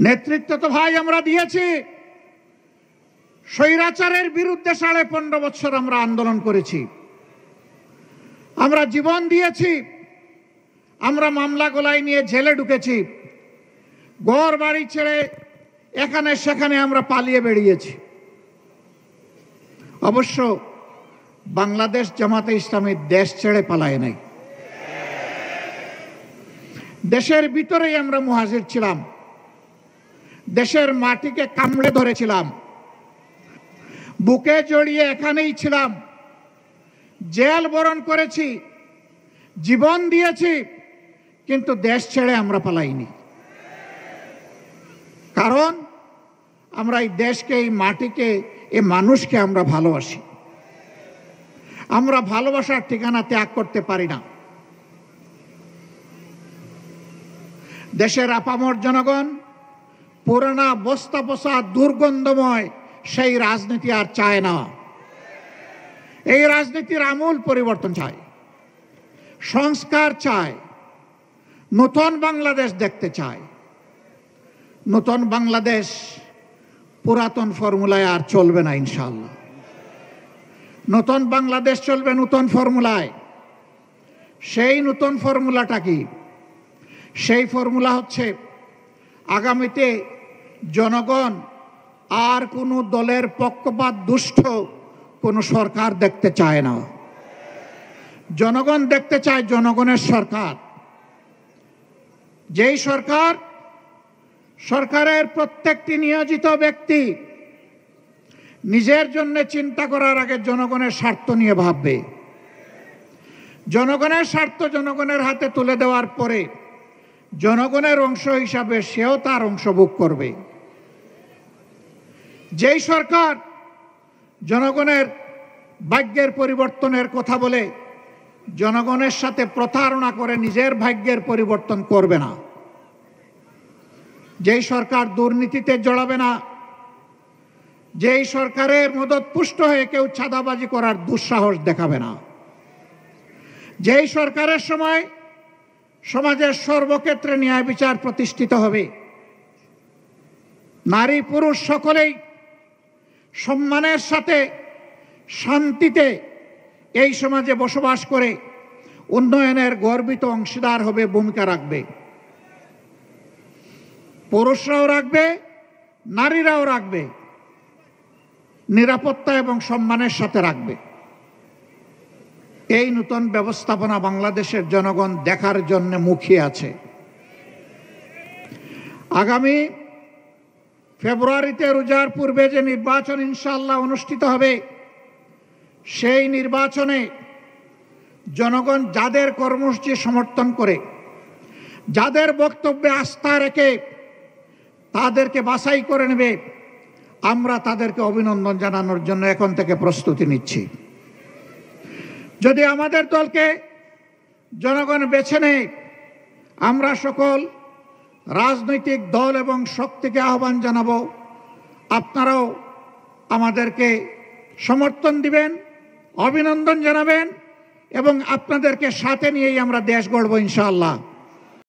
নেতৃত্ব তো ভাই আমরা দিয়েছি, স্বৈরাচারের বিরুদ্ধে 15.5 বছর আমরা আন্দোলন করেছি, আমরা জীবন দিয়েছি, আমরা মামলা গোলাই নিয়ে জেলে ঢুকেছি, ঘর বাড়ি ছেড়ে এখানে সেখানে আমরা পালিয়ে বেরিয়েছি। অবশ্য বাংলাদেশ জামাতে ইসলামী দেশ ছেড়ে পালায় নাই, দেশের ভিতরেই আমরা মুহাজির ছিলাম, দেশের মাটিকে কামড়ে ধরেছিলাম, বুকে জড়িয়ে এখানেই ছিলাম, জেল বরণ করেছি, জীবন দিয়েছি, কিন্তু দেশ ছেড়ে আমরা পালাইনি। কারণ আমরা এই দেশকে, এই মাটিকে, এই মানুষকে আমরা ভালোবাসি। আমরা ভালোবাসার ঠিকানা ত্যাগ করতে পারি না। দেশের আপামর জনগণ পুরানা বস্তা পচা দুর্গন্ধময় সেই রাজনীতি আর চায় না। এই রাজনীতির আমূল পরিবর্তন চায়, সংস্কার চায়, নতুন বাংলাদেশ দেখতে চায়। নতুন বাংলাদেশ পুরাতন ফর্মুলায় আর চলবে না ইনশাআল্লাহ। নতুন বাংলাদেশ চলবে নতুন ফর্মুলায়। সেই নতুন ফর্মুলাটা কি? সেই ফর্মুলা হচ্ছে আগামীতে জনগণ আর কোনো দলের পক্ষপাত দুষ্ট কোনো সরকার দেখতে চায় না। জনগণ দেখতে চায় জনগণের সরকার, যেই সরকার, সরকারের প্রত্যেকটি নিয়োজিত ব্যক্তি নিজের জন্য চিন্তা করার আগে জনগণের স্বার্থ নিয়ে ভাববে। জনগণের স্বার্থ জনগণের হাতে তুলে দেওয়ার পরে জনগণের অংশ হিসাবে সেও তার অংশ ভোগ করবে। যেই সরকার জনগণের ভাগ্যের পরিবর্তনের কথা বলে জনগণের সাথে প্রতারণা করে নিজের ভাগ্যের পরিবর্তন করবে না, যেই সরকার দুর্নীতিতে জড়াবে না, যেই সরকারের মদত পুষ্ট হয়ে কেউ চাঁদাবাজি করার দুঃসাহস দেখাবে না, যেই সরকারের সময় সমাজের সর্বক্ষেত্রে ন্যায় বিচার প্রতিষ্ঠিত হবে, নারী পুরুষ সকলেই সম্মানের সাথে শান্তিতে এই সমাজে বসবাস করে উন্নয়নের গর্বিত অংশীদার হবে, ভূমিকা রাখবে। পুরুষরাও রাখবে, নারীরাও রাখবে, নিরাপত্তা এবং সম্মানের সাথে রাখবে। এই নতুন ব্যবস্থাপনা বাংলাদেশের জনগণ দেখার জন্য মুখিয়ে আছে। আগামী ফেব্রুয়ারিতে রোজার পূর্বে যে নির্বাচন ইনশাআল্লাহ অনুষ্ঠিত হবে, সেই নির্বাচনে জনগণ যাদের কর্মসূচি সমর্থন করে, যাদের বক্তব্যে আস্থা রেখে তাদেরকে বাছাই করে নেবে, আমরা তাদেরকে অভিনন্দন জানানোর জন্য এখন থেকে প্রস্তুতি নিচ্ছি। যদি আমাদের দলকে জনগণ বেছে নেয়, আমরা সকল রাজনৈতিক দল এবং শক্তিকে আহ্বান জানাবো, আপনারাও আমাদেরকে সমর্থন দিবেন, অভিনন্দন জানাবেন এবং আপনাদেরকে সাথে নিয়েই আমরা দেশ গড়ব ইনশাআল্লাহ।